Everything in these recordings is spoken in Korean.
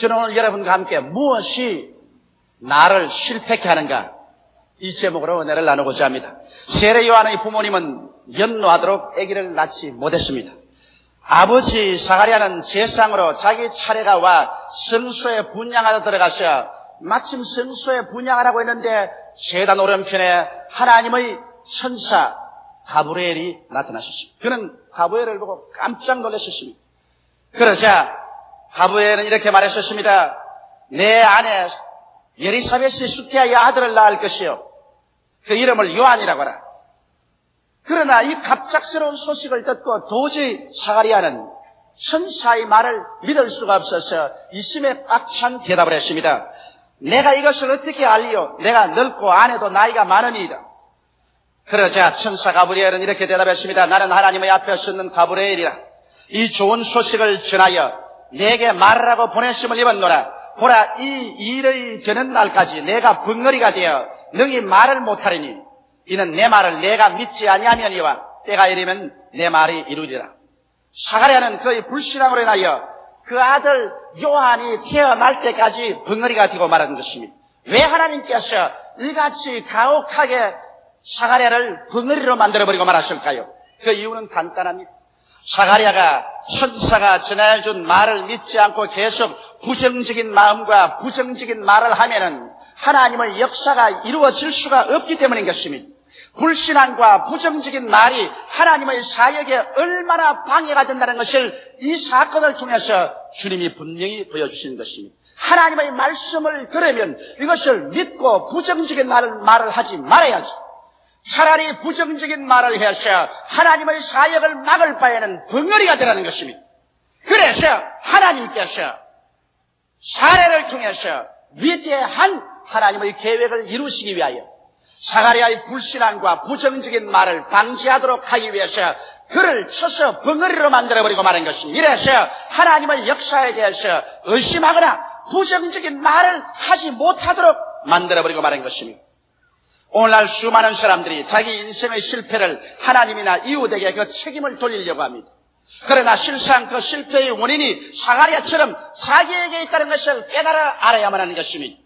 저는 오늘 여러분과 함께 무엇이 나를 실패케 하는가, 이 제목으로 은혜를 나누고자 합니다. 세례 요한의 부모님은 연노하도록 아기를 낳지 못했습니다. 아버지 사가랴는 제상으로 자기 차례가 와 성소에 분향하러 들어가서 마침 성소에 분향하라고 했는데 제단 오른편에 하나님의 천사 가브리엘이 나타나셨습니다. 그는 가브리엘을 보고 깜짝 놀랐었습니다. 그러자 가브리엘은 이렇게 말했었습니다. 내 아내 엘리사벳이 수태하여 아들을 낳을 것이요, 그 이름을 요한이라고 하라. 그러나 이 갑작스러운 소식을 듣고 도저히 사가랴는 천사의 말을 믿을 수가 없어서 이심에 꽉 찬 대답을 했습니다. 내가 이것을 어떻게 알리요? 내가 늙고 아내도 나이가 많으니이다. 그러자 천사 가브리엘은 이렇게 대답했습니다. 나는 하나님의 앞에 섰는 가브리엘이라. 이 좋은 소식을 전하여 내게 말하라고 보내심을 입었노라. 보라, 이 일의 되는 날까지 내가 벙어리가 되어 능히 말을 못하리니 이는 내 말을 내가 믿지 아니하면이와 때가 이르면 내 말이 이루리라. 사가랴는 그의 불신앙으로 인하여 그 아들 요한이 태어날 때까지 벙어리가 되고 말하는 것입니다. 왜 하나님께서 이같이 가혹하게 사가랴를 벙어리로 만들어버리고 말하실까요? 그 이유는 간단합니다. 사가랴가 천사가 전해준 말을 믿지 않고 계속 부정적인 마음과 부정적인 말을 하면은 하나님의 역사가 이루어질 수가 없기 때문인 것입니다. 불신앙과 부정적인 말이 하나님의 사역에 얼마나 방해가 된다는 것을 이 사건을 통해서 주님이 분명히 보여주시는 것입니다. 하나님의 말씀을 들으면 이것을 믿고 부정적인 말을 하지 말아야지. 차라리 부정적인 말을 해서 하나님의 사역을 막을 바에는 벙어리가 되라는 것입니다. 그래서 하나님께서 사례를 통해서 위대한 하나님의 계획을 이루시기 위하여 사가랴의 불신앙과 부정적인 말을 방지하도록 하기 위해서 그를 쳐서 벙어리로 만들어버리고 말한 것입니다. 이래서 하나님의 역사에 대해서 의심하거나 부정적인 말을 하지 못하도록 만들어버리고 말한 것입니다. 오늘날 수많은 사람들이 자기 인생의 실패를 하나님이나 이웃에게 그 책임을 돌리려고 합니다. 그러나 실상 그 실패의 원인이 사가랴처럼 자기에게 있다는 것을 깨달아 알아야만 하는 것입니다.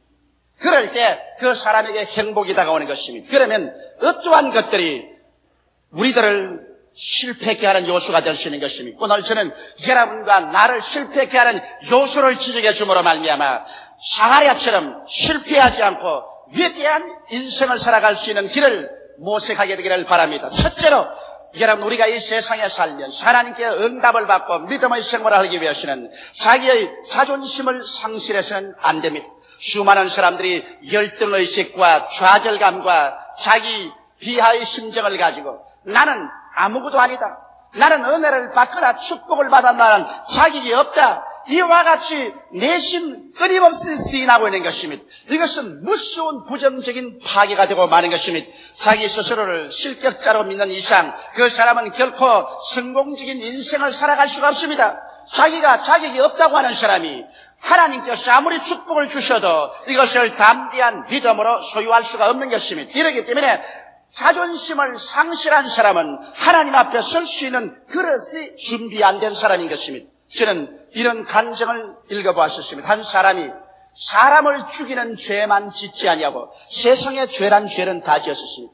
그럴 때 그 사람에게 행복이 다가오는 것입니다. 그러면 어떠한 것들이 우리들을 실패케 하는 요소가 될 수 있는 것입니다. 오늘 저는 여러분과 나를 실패케 하는 요소를 지적해 줌으로 말미암아 사가랴처럼 실패하지 않고 위대한 인생을 살아갈 수 있는 길을 모색하게 되기를 바랍니다. 첫째로 여러분, 우리가 이 세상에 살면서 하나님께 응답을 받고 믿음의 생활을 하기 위해서는 자기의 자존심을 상실해서는 안 됩니다. 수많은 사람들이 열등의식과 좌절감과 자기 비하의 심정을 가지고 나는 아무것도 아니다, 나는 은혜를 받거나 축복을 받았나는 자격이 없다, 이와 같이 내심 끊임없이 시인하고 있는 것입니다. 이것은 무서운 부정적인 파괴가 되고 마는 것입니다. 자기 스스로를 실격자로 믿는 이상 그 사람은 결코 성공적인 인생을 살아갈 수가 없습니다. 자기가 자격이 없다고 하는 사람이 하나님께서 아무리 축복을 주셔도 이것을 담대한 믿음으로 소유할 수가 없는 것입니다. 이렇기 때문에 자존심을 상실한 사람은 하나님 앞에 설 수 있는 그릇이 준비 안 된 사람인 것입니다. 저는 이런 간증을 읽어보았습니다. 한 사람이 사람을 죽이는 죄만 짓지 아니하고 세상의 죄란 죄는 다 지었습니다.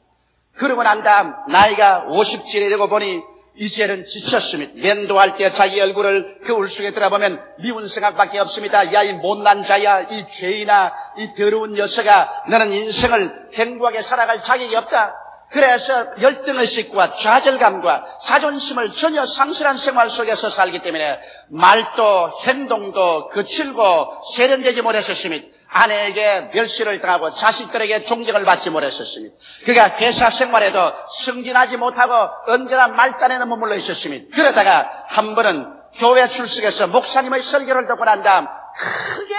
그러고 난 다음 나이가 50쯤이 되고 보니 이제는 지쳤습니다. 면도할 때 자기 얼굴을 거울 속에 들어보면 미운 생각밖에 없습니다. 야, 이 못난 자야, 이 죄인아, 이 더러운 녀석아, 너는 인생을 행복하게 살아갈 자격이 없다. 그래서 열등의식과 좌절감과 자존심을 전혀 상실한 생활 속에서 살기 때문에 말도 행동도 거칠고 세련되지 못했었습니다. 아내에게 멸시를 당하고 자식들에게 존경을 받지 못했었습니다. 그가 회사 생활에도 승진하지 못하고 언제나 말단에는 머물러 있었습니다. 그러다가 한 번은 교회 출석해서 목사님의 설교를 듣고 난 다음 크게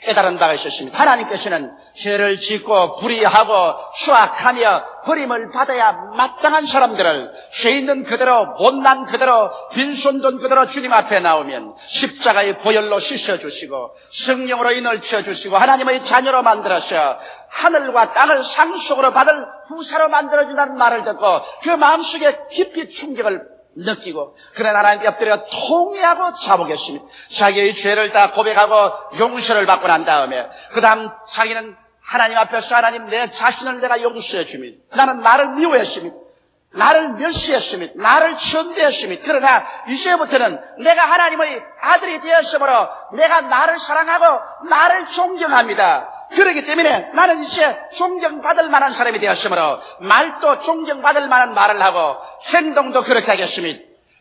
깨달은 바가 있었습니다. 하나님께서는 죄를 짓고 불의하고 추악하며 버림을 받아야 마땅한 사람들을 죄 있는 그대로 못난 그대로 빈손돈 그대로 주님 앞에 나오면 십자가의 보혈로 씻어주시고 성령으로 인을 쳐주시고 하나님의 자녀로 만들어서 하늘과 땅을 상속으로 받을 후사로 만들어준다는 말을 듣고 그 마음속에 깊이 충격을 느끼고 그런 하나님께 엎드려 통회하고 자복했습니다. 자기의 죄를 다 고백하고 용서를 받고 난 다음에 그 다음 자기는 하나님 앞에서 하나님 내 자신을 내가 용서해 줍니다. 나는 나를 미워했습니다. 나를 멸시했습니다. 나를 천대했습니다. 그러나 이제부터는 내가 하나님의 아들이 되었으므로 내가 나를 사랑하고 나를 존경합니다. 그렇기 때문에 나는 이제 존경받을 만한 사람이 되었으므로 말도 존경받을 만한 말을 하고 행동도 그렇게 하겠습니다.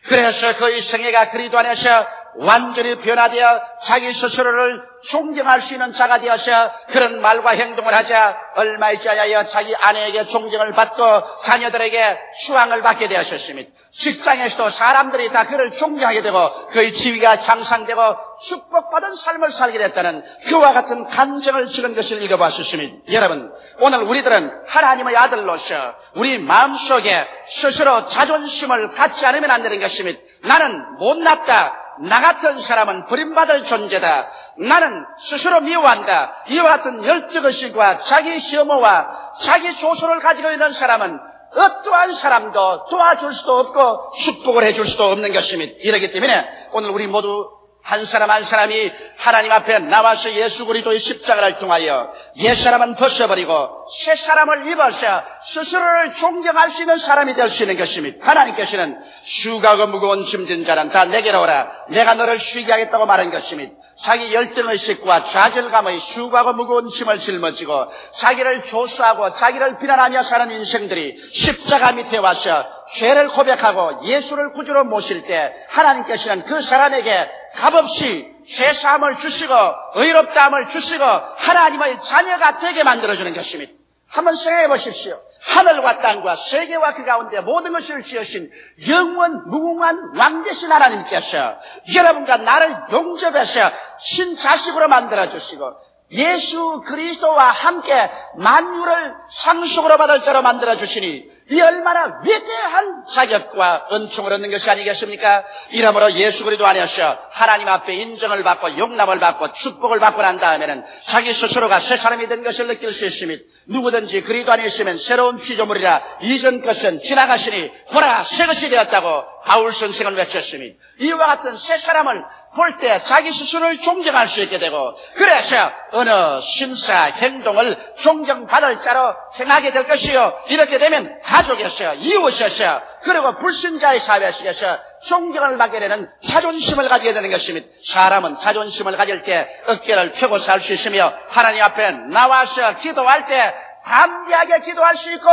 그래서 그의 생애가 그리스도 안에서 완전히 변화되어 자기 스스로를 존경할 수 있는 자가 되어서 그런 말과 행동을 하자 얼마 있지 않아요 자기 아내에게 존경을 받고 자녀들에게 수왕을 받게 되었습니다. 직장에서도 사람들이 다 그를 존경하게 되고 그의 지위가 향상되고 축복받은 삶을 살게 됐다는 그와 같은 간증을 지은 것을 읽어봤습니다. 여러분, 오늘 우리들은 하나님의 아들로서 우리 마음속에 스스로 자존심을 갖지 않으면 안 되는 것입니다. 나는 못났다. 나 같은 사람은 버림받을 존재다. 나는 스스로 미워한다. 이와 같은 열정의식과 자기 혐오와 자기 조소를 가지고 있는 사람은 어떠한 사람도 도와줄 수도 없고 축복을 해줄 수도 없는 것입니다. 이렇기 때문에 오늘 우리 모두 한 사람 한 사람이 하나님 앞에 나와서 예수 그리스도의 십자가를 통하여 옛사람은 벗어버리고 새 사람을 입어서 스스로를 존경할 수 있는 사람이 될 수 있는 것입니다. 하나님께서는 수고하고 무거운 짐진 자는 다 내게로 오라. 내가 너를 쉬게 하겠다고 말한 것입니다. 자기 열등의식과 좌절감의 수고하고 무거운 짐을 짊어지고 자기를 조수하고 자기를 비난하며 사는 인생들이 십자가 밑에 와서 죄를 고백하고 예수를 구주로 모실 때 하나님께서는 그 사람에게 값없이 죄사함을 주시고 의롭다함을 주시고 하나님의 자녀가 되게 만들어주는 것입니다. 한번 생각해 보십시오. 하늘과 땅과 세계와 그 가운데 모든 것을 지으신 영원 무궁한 왕 되신 하나님께서 여러분과 나를 용접해서 신자식으로 만들어주시고 예수 그리스도와 함께 만유를 상속으로 받을 자로 만들어주시니 이 얼마나 위대한 자격과 은총을 얻는 것이 아니겠습니까? 이러므로 예수 그리스도 안에서 하나님 앞에 인정을 받고 용납을 받고 축복을 받고 난 다음에는 자기 스스로가 새 사람이 된 것을 느낄 수 있습니다. 누구든지 그리스도 안에 있으면 새로운 피조물이라 이전 것은 지나가시니 보라 새 것이 되었다고 바울 선생은 외쳤습니다. 이와 같은 새 사람을 볼 때 자기 스스로를 존경할 수 있게 되고 그래서 어느 심사 행동을 존경받을 자로 행하게 될 것이요 이렇게 되면 가족에서 이웃에서 그리고 불신자의 사회에서 존경을 받게 되는 자존심을 가지게 되는 것입니다. 사람은 자존심을 가질 때 어깨를 펴고 살 수 있으며 하나님 앞에 나와서 기도할 때 담대하게 기도할 수 있고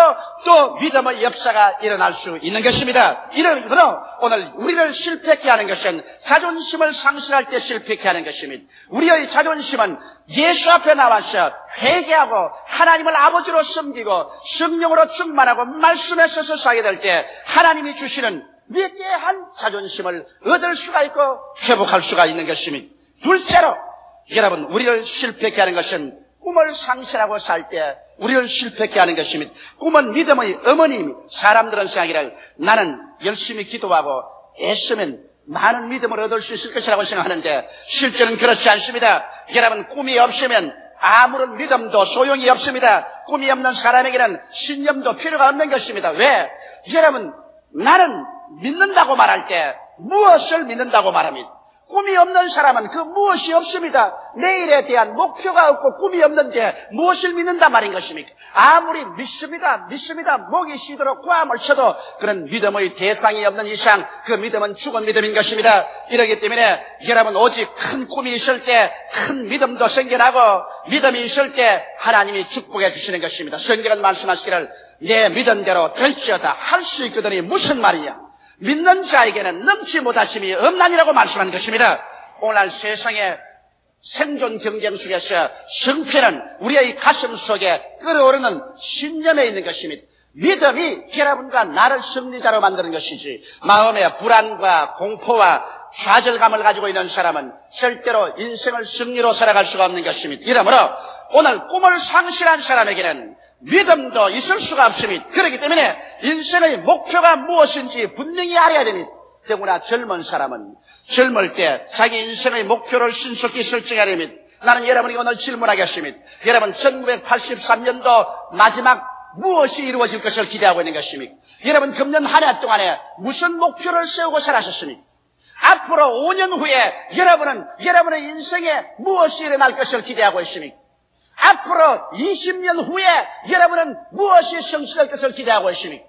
또 믿음의 역사가 일어날 수 있는 것입니다. 이러므로 오늘 우리를 실패케 하는 것은 자존심을 상실할 때 실패케 하는 것입니다. 우리의 자존심은 예수 앞에 나와서 회개하고 하나님을 아버지로 섬기고 성령으로 충만하고 말씀에 서서 살게 될 때 하나님이 주시는 위대한 자존심을 얻을 수가 있고 회복할 수가 있는 것입니다. 둘째로 여러분 우리를 실패케 하는 것은 꿈을 상실하고 살 때 우리를 실패케 하는 것입니다. 꿈은 믿음의 어머니입니다. 사람들은 생각하기를 나는 열심히 기도하고 애쓰면 많은 믿음을 얻을 수 있을 것이라고 생각하는데 실제는 그렇지 않습니다. 여러분 꿈이 없으면 아무런 믿음도 소용이 없습니다. 꿈이 없는 사람에게는 신념도 필요가 없는 것입니다. 왜? 여러분 나는 믿는다고 말할 때 무엇을 믿는다고 말합니다. 꿈이 없는 사람은 그 무엇이 없습니다. 내일에 대한 목표가 없고 꿈이 없는데 무엇을 믿는다 말인 것입니까? 아무리 믿습니다 목이 쉬도록 고함을 쳐도 그런 믿음의 대상이 없는 이상 그 믿음은 죽은 믿음인 것입니다. 이러기 때문에 여러분 오직 큰 꿈이 있을 때 큰 믿음도 생겨나고 믿음이 있을 때 하나님이 축복해 주시는 것입니다. 성경은 말씀하시기를 내 믿은 대로 될지어다 할 수 있거든이 무슨 말이냐? 믿는 자에게는 넘지 못하심이 없나니라고 말씀한 것입니다. 오늘 세상의 생존 경쟁 속에서 승패는 우리의 가슴 속에 끓어오르는 신념에 있는 것입니다. 믿음이 여러분과 나를 승리자로 만드는 것이지 마음의 불안과 공포와 좌절감을 가지고 있는 사람은 절대로 인생을 승리로 살아갈 수가 없는 것입니다. 이러므로 오늘 꿈을 상실한 사람에게는 믿음도 있을 수가 없습니다. 그렇기 때문에 인생의 목표가 무엇인지 분명히 알아야 됩니다. 더구나 젊은 사람은 젊을 때 자기 인생의 목표를 신속히 설정해야 됩니다. 나는 여러분에게 오늘 질문하겠습니다. 여러분 1983년도 마지막 무엇이 이루어질 것을 기대하고 있는 것입니까? 여러분, 금년 한 해 동안에 무슨 목표를 세우고 살아셨습니까? 앞으로 5년 후에 여러분은 여러분의 인생에 무엇이 일어날 것을 기대하고 있습니까? 앞으로 20년 후에 여러분은 무엇이 성취될 것을 기대하고 있습니까?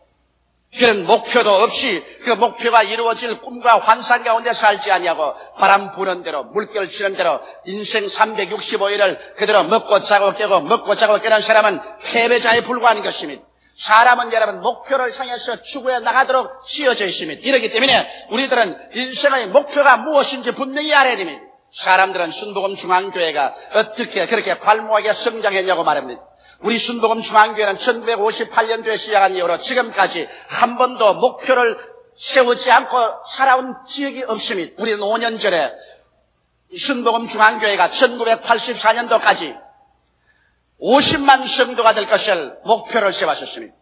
그런 목표도 없이 그 목표가 이루어질 꿈과 환상 가운데 살지 아니하고 바람 부는 대로 물결 치는 대로 인생 365일을 그대로 먹고 자고 깨고 먹고 자고 깨는 사람은 패배자에 불과한 것입니다. 사람은 여러분 목표를 향해서 추구해 나가도록 지어져 있습니다. 이렇기 때문에 우리들은 인생의 목표가 무엇인지 분명히 알아야 됩니다. 사람들은 순복음 중앙교회가 어떻게 그렇게 활모하게 성장했냐고 말합니다. 우리 순복음 중앙교회는 1958년도에 시작한 이후로 지금까지 한 번도 목표를 세우지 않고 살아온 지역이 없습니다. 우리는 5년 전에 순복음 중앙교회가 1984년도까지 50만 성도가 될 것을 목표를 세웠습니다.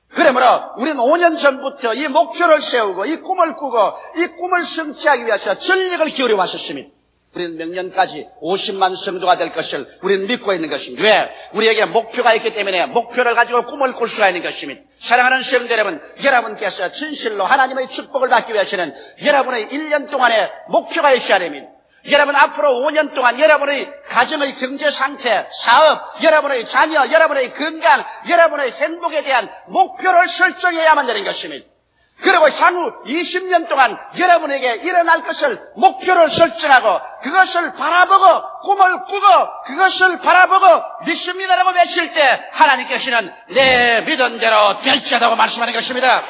그러므로 우리는 5년 전부터 이 목표를 세우고 이 꿈을 꾸고 이 꿈을 성취하기 위해서 전력을 기울여 왔었습니다. 우리는 명년까지 50만 성도가 될 것을 우리는 믿고 있는 것입니다. 왜? 우리에게 목표가 있기 때문에 목표를 가지고 꿈을 꿀 수가 있는 것입니다. 사랑하는 성도 여러분, 여러분께서 진실로 하나님의 축복을 받기 위해서는 여러분의 1년 동안의 목표가 있어야 됩니다. 여러분 앞으로 5년 동안 여러분의 가정의 경제 상태, 사업, 여러분의 자녀, 여러분의 건강, 여러분의 행복에 대한 목표를 설정해야만 되는 것입니다. 그리고 향후 20년 동안 여러분에게 일어날 것을 목표를 설정하고 그것을 바라보고 꿈을 꾸고 그것을 바라보고 믿습니다라고 외칠 때 하나님께서는 내 믿은 대로 될지어다고 말씀하는 것입니다.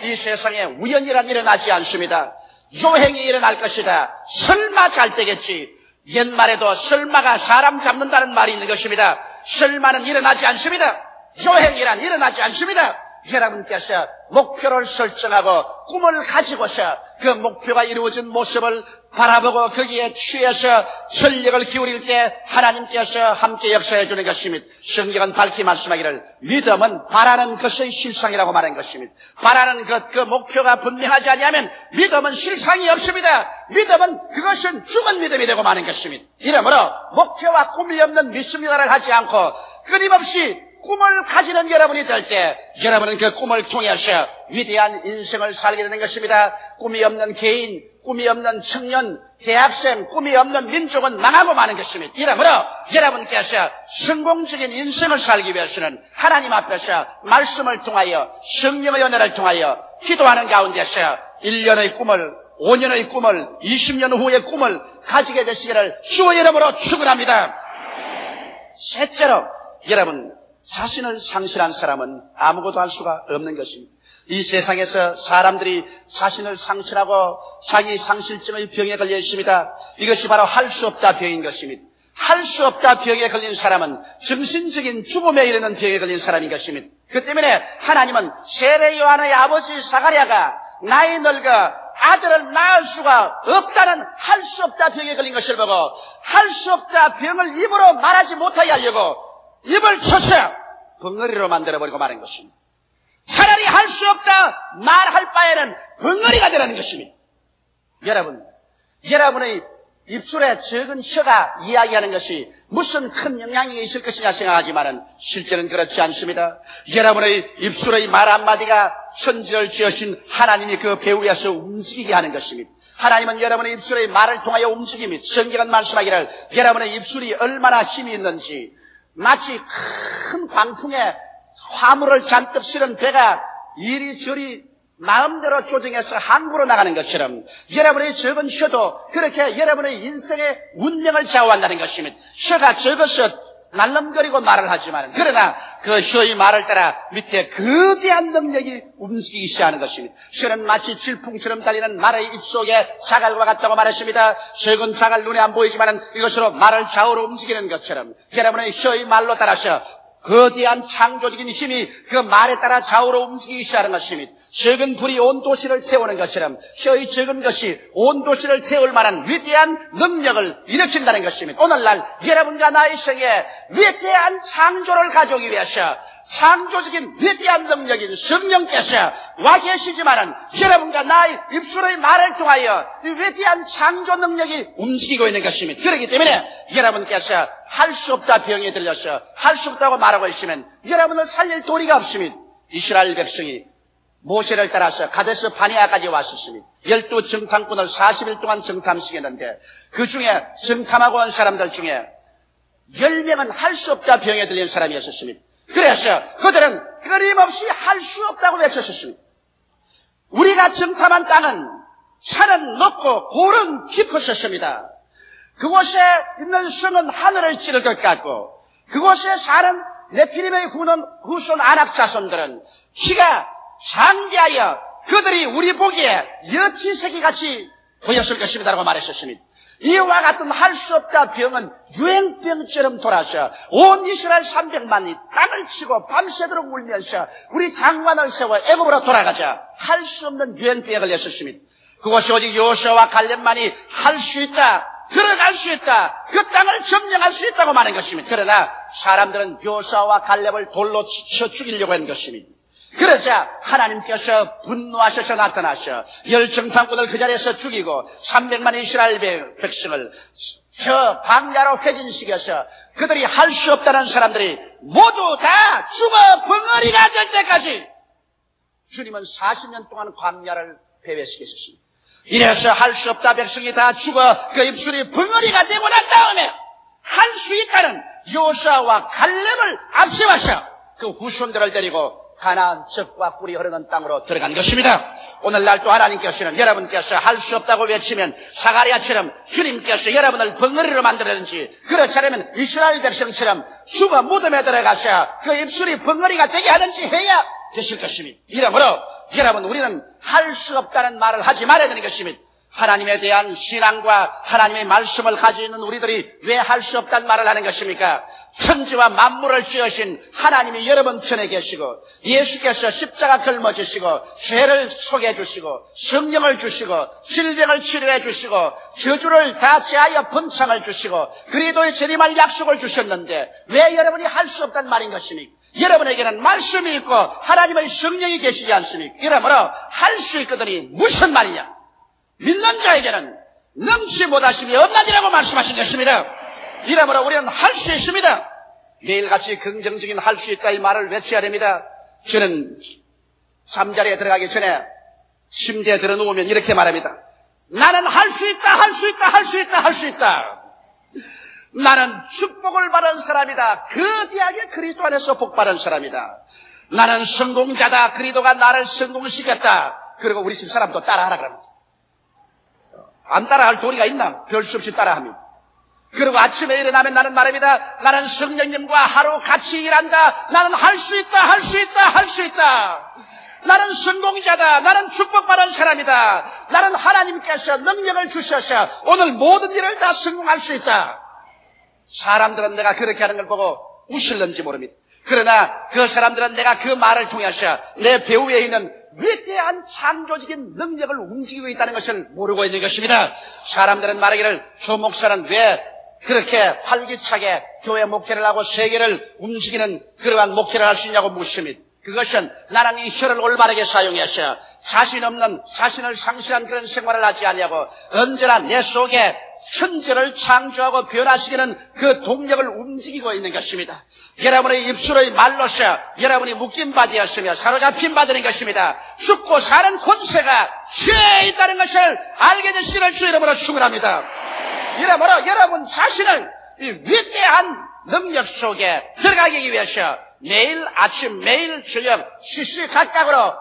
이 세상에 우연이란 일어나지 않습니다. 요행이 일어날 것이다. 설마 잘 되겠지. 옛말에도 설마가 사람 잡는다는 말이 있는 것입니다. 설마는 일어나지 않습니다. 요행이란 일어나지 않습니다. 여러분께서 목표를 설정하고 꿈을 가지고서 그 목표가 이루어진 모습을 바라보고 거기에 취해서 전력을 기울일 때 하나님께서 함께 역사해 주는 것입니다. 성경은 밝히 말씀하기를 믿음은 바라는 것의 실상이라고 말한 것입니다. 바라는 것, 그 목표가 분명하지 아니하면 믿음은 실상이 없습니다. 믿음은 그것은 죽은 믿음이 되고 마는 것입니다. 이러므로 목표와 꿈이 없는 믿습니다를 하지 않고 끊임없이 꿈을 가지는 여러분이 될 때 여러분은 그 꿈을 통해서 위대한 인생을 살게 되는 것입니다. 꿈이 없는 개인, 꿈이 없는 청년, 대학생, 꿈이 없는 민족은 망하고 마는 것입니다. 이러므로 여러분께서 성공적인 인생을 살기 위해서는 하나님 앞에서 말씀을 통하여 성령의 은혜를 통하여 기도하는 가운데서 1년의 꿈을 5년의 꿈을 20년 후의 꿈을 가지게 되시기를 주의 이름으로 축원합니다. 셋째로 여러분 자신을 상실한 사람은 아무것도 할 수가 없는 것입니다. 이 세상에서 사람들이 자신을 상실하고 자기 상실증의 병에 걸려 있습니다. 이것이 바로 할 수 없다 병인 것입니다. 할 수 없다 병에 걸린 사람은 정신적인 죽음에 이르는 병에 걸린 사람인 것입니다. 그 때문에 하나님은 세례 요한의 아버지 사가랴가 나이 늙어 아들을 낳을 수가 없다는 할 수 없다 병에 걸린 것을 보고 할 수 없다 병을 입으로 말하지 못하게 하려고 입을 쳐서 벙어리로 만들어버리고 마는 것입니다. 차라리 할 수 없다 말할 바에는 벙어리가 되라는 것입니다. 여러분의 입술에 적은 혀가 이야기하는 것이 무슨 큰 영향이 있을 것이냐 생각하지만은 실제는 그렇지 않습니다. 여러분의 입술의 말 한마디가 천지를 지으신 하나님이 그 배후에서 움직이게 하는 것입니다. 하나님은 여러분의 입술의 말을 통하여 움직입니다. 성경은 말씀하기를 여러분의 입술이 얼마나 힘이 있는지 마치 큰 광풍에 화물을 잔뜩 실은 배가 이리저리 마음대로 조정해서 항구로 나가는 것처럼 여러분의 적은 혀도 그렇게 여러분의 인생의 운명을 좌우한다는 것입니다. 혀가 적어서 날름거리고 말을 하지만 그러나 그 혀의 말을 따라 밑에 거대한 능력이 움직이기 시작하는 것입니다. 혀는 마치 질풍처럼 달리는 말의 입속에 자갈과 같다고 말했습니다. 적은 자갈 눈에 안 보이지만 이것으로 말을 좌우로 움직이는 것처럼 여러분의 혀의 말로 따라서 거대한 창조적인 힘이 그 말에 따라 좌우로 움직이기 시작하는 것입니다. 적은 불이 온 도시를 태우는 것처럼 혀의 적은 것이 온 도시를 태울 만한 위대한 능력을 일으킨다는 것입니다. 오늘날 여러분과 나의 생에 위대한 창조를 가져오기 위해서 창조적인 위대한 능력인 성령께서 와 계시지만은 여러분과 나의 입술의 말을 통하여 이 위대한 창조 능력이 움직이고 있는 것입니다. 그렇기 때문에 여러분께서 할 수 없다 병이 들려서 할 수 없다고 말하고 있으면 여러분을 살릴 도리가 없습니다. 이스라엘 백성이 모세를 따라서 가데스 바네아까지 왔었습니다. 12정탐꾼을 40일 동안 정탐시켰는데 그 중에 정탐하고 온 사람들 중에 10명은 할 수 없다 병에 들린 사람이었습니다. 그래서 그들은 끊임없이 할 수 없다고 외쳤습니다. 우리가 정탐한 땅은 산은 높고 골은 깊었었습니다. 그곳에 있는 성은 하늘을 찌를 것 같고 그곳에 사는 네피림의 후손 아낙 자손들은 키가 장대하여 그들이 우리 보기에 여치새끼같이 보였을 것입니다 라고 말했었습니다. 이와 같은 할 수 없다 병은 유행병처럼 돌아서 온 이스라엘 300만이 땅을 치고 밤새도록 울면서 우리 장관을 세워 애굽으로 돌아가자 할 수 없는 유행병에 걸렸었습니다. 그것이 오직 여호수아와 갈렙만이 할 수 있다, 들어갈 수 있다, 그 땅을 점령할 수 있다고 말한 것입니다. 그러나 사람들은 여호수아와 갈렙을 돌로 쳐 죽이려고 한 것입니다. 그러자 하나님께서 분노하셔서 나타나셔 열정탐꾼을 그 자리에서 죽이고 300만 이스라엘 백성을 저 광야로 회진시켜서 그들이 할 수 없다는 사람들이 모두 다 죽어 벙어리가 될 때까지 주님은 40년 동안 광야를 배회시켰습니다. 이래서 할 수 없다 백성이 다 죽어 그 입술이 벙어리가 되고 난 다음에 할 수 있다는 여호수아와 갈렙을 앞세워서 그 후손들을 데리고 가나안 젖과 꿀이 흐르는 땅으로 들어간 것입니다. 오늘날 또 하나님께서는 여러분께서 할 수 없다고 외치면 사가랴처럼 주님께서 여러분을 벙어리로 만들었는지 그렇지 않으면 이스라엘 백성처럼 죽어 무덤에 들어가서 그 입술이 벙어리가 되게 하든지 해야 되실 것입니다. 이러므로 여러분 우리는 할 수 없다는 말을 하지 말아야 되는 것입니다. 하나님에 대한 신앙과 하나님의 말씀을 가지고 있는 우리들이 왜 할 수 없다는 말을 하는 것입니까? 천지와 만물을 지으신 하나님이 여러분 편에 계시고 예수께서 십자가 걸머지시고 죄를 속해 주시고 성령을 주시고 질병을 치료해 주시고 저주를 다 제하여 번창을 주시고 그리스도의 재림할 약속을 주셨는데 왜 여러분이 할 수 없다는 말인 것입니까? 여러분에게는 말씀이 있고 하나님의 성령이 계시지 않습니까? 이러므로 할 수 있거든이 무슨 말이냐? 믿는 자에게는 능치 못하심이 없나니라고 말씀하신 것입니다. 이러므로 우리는 할 수 있습니다. 매일같이 긍정적인 할 수 있다 이 말을 외쳐야 됩니다. 저는 잠자리에 들어가기 전에 침대에 들어 누우면 이렇게 말합니다. 나는 할 수 있다, 할 수 있다, 할 수 있다, 할 수 있다. 나는 축복을 받은 사람이다. 거대하게 그리스도 안에서 복 받은 사람이다. 나는 성공자다. 그리스도가 나를 성공시켰다. 그리고 우리 집 사람도 따라하라 그럽니다. 안 따라할 도리가 있나? 별 수 없이 따라합니다. 그리고 아침에 일어나면 나는 말합니다. 나는 성령님과 하루 같이 일한다. 나는 할 수 있다, 할 수 있다, 할 수 있다. 나는 성공자다. 나는 축복받은 사람이다. 나는 하나님께서 능력을 주셔서 오늘 모든 일을 다 성공할 수 있다. 사람들은 내가 그렇게 하는 걸 보고 웃을는지 모릅니다. 그러나 그 사람들은 내가 그 말을 통해서 내 배후에 있는 위대한 창조적인 능력을 움직이고 있다는 것을 모르고 있는 것입니다. 사람들은 말하기를 조 목사는 왜 그렇게 활기차게 교회 목회를 하고 세계를 움직이는 그러한 목회를 할 수 있냐고 묻습니다. 그것은 나는 이 혀를 올바르게 사용해서 자신 없는 자신을 상실한 그런 생활을 하지 않냐고 언제나 내 속에 천재를 창조하고 변화시키는 그 동력을 움직이고 있는 것입니다. 여러분의 입술의 말로서 여러분이 묶임받으셨으며 사로잡힘 받는 것입니다. 죽고 사는 권세가 혀에 있다는 것을 알게 되시기를 주 이름으로 축원합니다. 이러므로 여러분 자신을 이 위대한 능력 속에 들어가기 위해서 매일 아침 매일 저녁 시시각각으로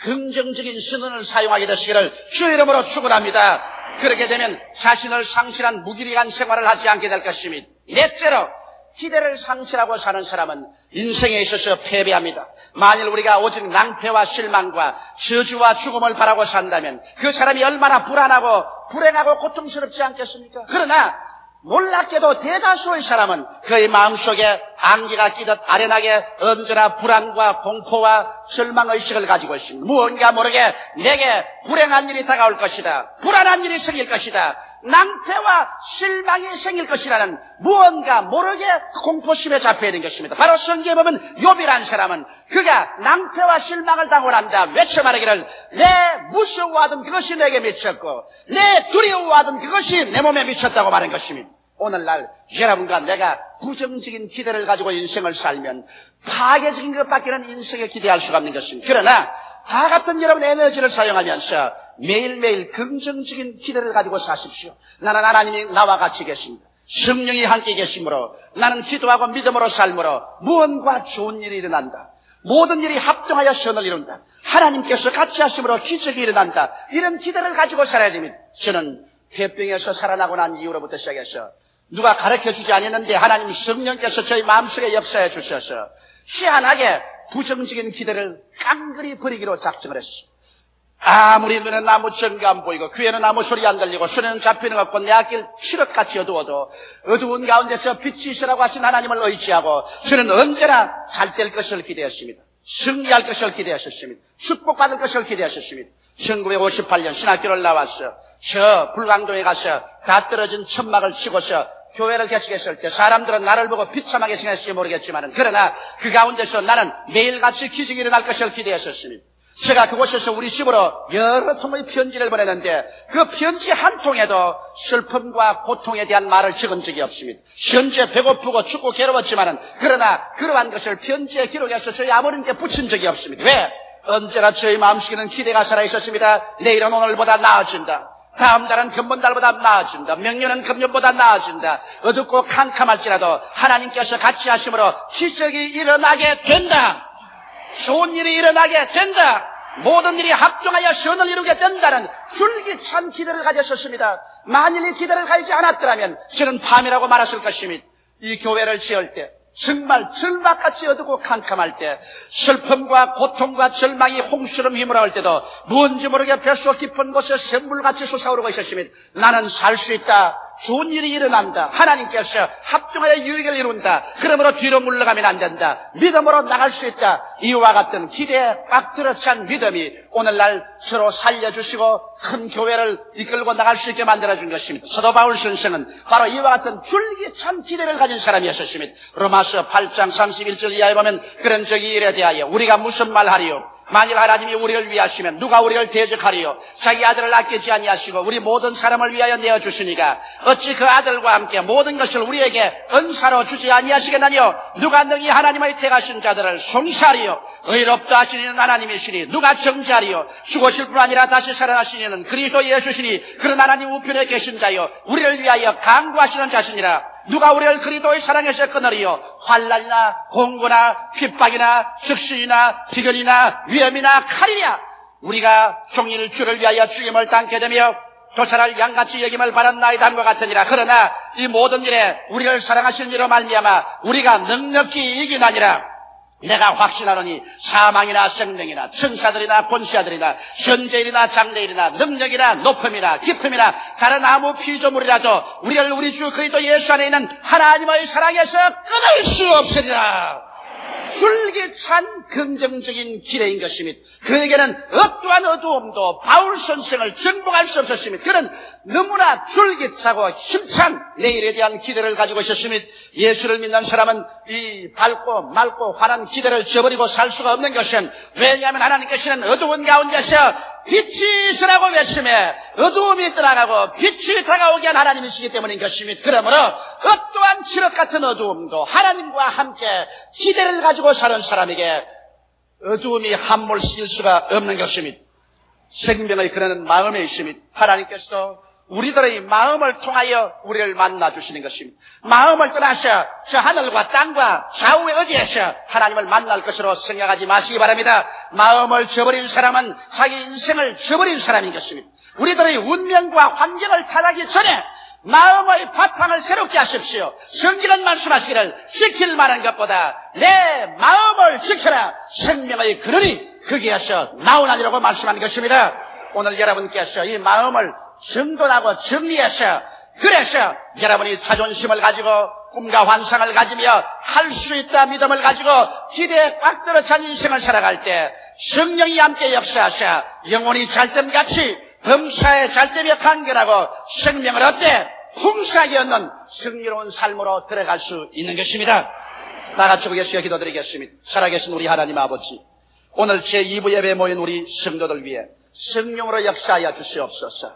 긍정적인 신언을 사용하게 되시기를 주 이름으로 축원합니다. 그렇게 되면 자신을 상실한 무기력한 생활을 하지 않게 될 것입니다. 넷째로 기대를 상실하고 사는 사람은 인생에 있어서 패배합니다. 만일 우리가 오직 낭패와 실망과 저주와 죽음을 바라고 산다면 그 사람이 얼마나 불안하고 불행하고 고통스럽지 않겠습니까? 그러나 놀랍게도 대다수의 사람은 그의 마음속에 안개가 끼듯 아련하게 언제나 불안과 공포와 절망의식을 가지고 있습니다. 무언가 모르게 내게 불행한 일이 다가올 것이다. 불안한 일이 생길 것이다. 낭패와 실망이 생길 것이라는 무언가 모르게 공포심에 잡혀있는 것입니다. 바로 성경에 보면 욥이라는 사람은 그가 낭패와 실망을 당하고 난다 외쳐 말하기를 내 무서워하던 그것이 내게 미쳤고 내 두려워하던 그것이 내 몸에 미쳤다고 말한 것입니다. 오늘날 여러분과 내가 부정적인 기대를 가지고 인생을 살면 파괴적인 것밖에는 인생에 기대할 수가 없는 것입니다. 그러나 다 같은 여러분 에너지를 사용하면서 매일매일 긍정적인 기대를 가지고 사십시오. 나는 하나님이 나와 같이 계십니다. 성령이 함께 계심으로 나는 기도하고 믿음으로 삶으로 무언가 좋은 일이 일어난다. 모든 일이 합동하여 선을 이룬다. 하나님께서 같이 하심으로 기적이 일어난다. 이런 기대를 가지고 살아야 됩니다. 저는 폐병에서 살아나고 난 이후로부터 시작해서 누가 가르쳐주지 않았는데 하나님 성령께서 저희 마음속에 역사해 주셔서 희한하게 부정적인 기대를 깡그리 버리기로 작정을 했습니다. 아무리 눈에 아무 증거 안 보이고 귀에는 아무 소리 안 들리고 손에는 잡히는 것 없고 내 앞길 칠흑같이 어두워도 어두운 가운데서 빛이 있으라고 하신 하나님을 의지하고 저는 언제나 잘 될 것을 기대했습니다. 승리할 것을 기대하셨습니다. 축복받을 것을 기대하셨습니다. 1958년 신학교를 나와서 저 불광동에 가서 다 떨어진 천막을 치고서 교회를 개척했을 때 사람들은 나를 보고 비참하게 생각했을지 모르겠지만 그러나 그 가운데서 나는 매일같이 기적이 일어날 것을 기대했었습니다. 제가 그곳에서 우리 집으로 여러 통의 편지를 보냈는데 그 편지 한 통에도 슬픔과 고통에 대한 말을 적은 적이 없습니다. 현재 배고프고 춥고 괴로웠지만은 그러나 그러한 것을 편지에 기록해서 저희 아버님께 붙인 적이 없습니다. 왜? 언제나 저희 마음속에는 기대가 살아있었습니다. 내일은 오늘보다 나아진다. 다음 달은 금번달보다 나아진다. 명년은 금년보다 나아진다. 어둡고 캄캄할지라도 하나님께서 같이 하심으로 기적이 일어나게 된다. 좋은 일이 일어나게 된다. 모든 일이 합동하여 선을 이루게 된다는 줄기찬 기대를 가졌었습니다. 만일 이 기대를 가지지 않았더라면 저는 밤이라고 말했을 것입니다. 이 교회를 지을 때 정말 절막같이 어둡고 캄캄할 때 슬픔과 고통과 절망이 홍수처럼 휘몰아올 때도 뭔지 모르게 뱃속 깊은 곳에 샘물같이 솟아오르고 있었습니다. 나는 살 수 있다. 좋은 일이 일어난다. 하나님께서 합동하여 유익을 이룬다. 그러므로 뒤로 물러가면 안 된다. 믿음으로 나갈 수 있다. 이와 같은 기대에 꽉 들어찬 믿음이 오늘날 서로 살려주시고 큰 교회를 이끌고 나갈 수 있게 만들어준 것입니다. 사도 바울 선생은 바로 이와 같은 줄기찬 기대를 가진 사람이었습니다. 로마서 8장 31절 이하에 보면 그런 적이 일에 대하여 우리가 무슨 말하리요? 만일 하나님이 우리를 위하시면 누가 우리를 대적하리요? 자기 아들을 아끼지 아니하시고 우리 모든 사람을 위하여 내어주시니까 어찌 그 아들과 함께 모든 것을 우리에게 은사로 주지 아니하시겠나요? 누가 능히 하나님의 택하신 자들을 송사하리요? 의롭다 하시는 하나님이시니 누가 정죄하리요? 죽으실 뿐 아니라 다시 살아나시는 그리스도 예수시니 그런 하나님 우편에 계신 자요 우리를 위하여 강구하시는 자시니라. 누가 우리를 그리스도의 사랑에서 끊으리요? 환난이나 공고나 핍박이나 적신이나 비견이나 위험이나 칼이냐? 우리가 종일 주를 위하여 죽임을 당게 되며 도살할 양같이 여김을 받았나이다 함과 같으니라. 그러나 이 모든 일에 우리를 사랑하시는 이로 말미암아 우리가 넉넉히 이기나니라. 내가 확신하노니 사망이나 생명이나 천사들이나 권세자들이나 현재일이나 장래일이나 능력이나 높음이나 깊음이나 다른 아무 피조물이라도 우리를 우리 주 그리스도 예수 안에 있는 하나님의 사랑에서 끊을 수 없으리라. 줄기찬 긍정적인 기대인 것입니다. 그에게는 어떠한 어두움도 바울 선생을 정복할 수 없었습니다. 그는 너무나 줄기차고 힘찬 내일에 대한 기대를 가지고 있었습니다. 예수를 믿는 사람은 이 밝고 맑고 환한 기대를 저버리고 살 수가 없는 것은 왜냐하면 하나님께서는 어두운 가운데서 빛이 있으라고 외치며 어두움이 떠나가고 빛이 다가오게 한 하나님이시기 때문인 것입니다. 그러므로 어떠한 칠흑 같은 어두움도 하나님과 함께 기대를 가지고 사는 사람에게 어두움이 함몰시킬 수가 없는 것입니다. 생명의 그러는 마음에 있습니다. 하나님께서도 우리들의 마음을 통하여 우리를 만나주시는 것입니다. 마음을 떠나서 저 하늘과 땅과 좌우에 어디에서 하나님을 만날 것으로 생각하지 마시기 바랍니다. 마음을 저버린 사람은 자기 인생을 저버린 사람인 것입니다. 우리들의 운명과 환경을 타락하기 전에 마음의 바탕을 새롭게 하십시오. 성경은 말씀하시기를 지킬 만한 것보다 내 마음을 지켜라. 생명의 근원이 거기에서 나오나니라고 말씀하는 것입니다. 오늘 여러분께서 이 마음을 정돈하고 정리해서 그래서 여러분이 자존심을 가지고 꿈과 환상을 가지며 할 수 있다 믿음을 가지고 기대에 꽉 들어찬 인생을 살아갈 때 성령이 함께 역사하셔 영혼이 잘됨같이 범사에 잘됨에 간결하고 생명을 얻되 풍성하게 얻는 승리로운 삶으로 들어갈 수 있는 것입니다. 다 같이 계시어 기도드리겠습니다. 살아계신 우리 하나님 아버지, 오늘 제2부 예배에 모인 우리 성도들 위해 성령으로 역사하여 주시옵소서.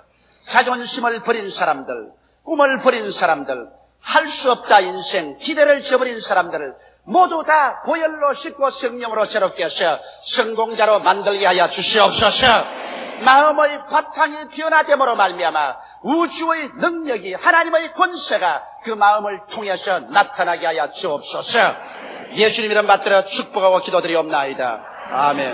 자존심을 버린 사람들, 꿈을 버린 사람들, 할 수 없다 인생, 기대를 저버린 사람들을 모두 다 보혈로 씻고 성령으로 새롭게 하셔 성공자로 만들게 하여 주시옵소서. 마음의 바탕이 변화됨으로 말미암아 우주의 능력이 하나님의 권세가 그 마음을 통해서 나타나게 하여 주옵소서. 예수님 이름 받들어 축복하고 기도드리옵나이다. 아멘.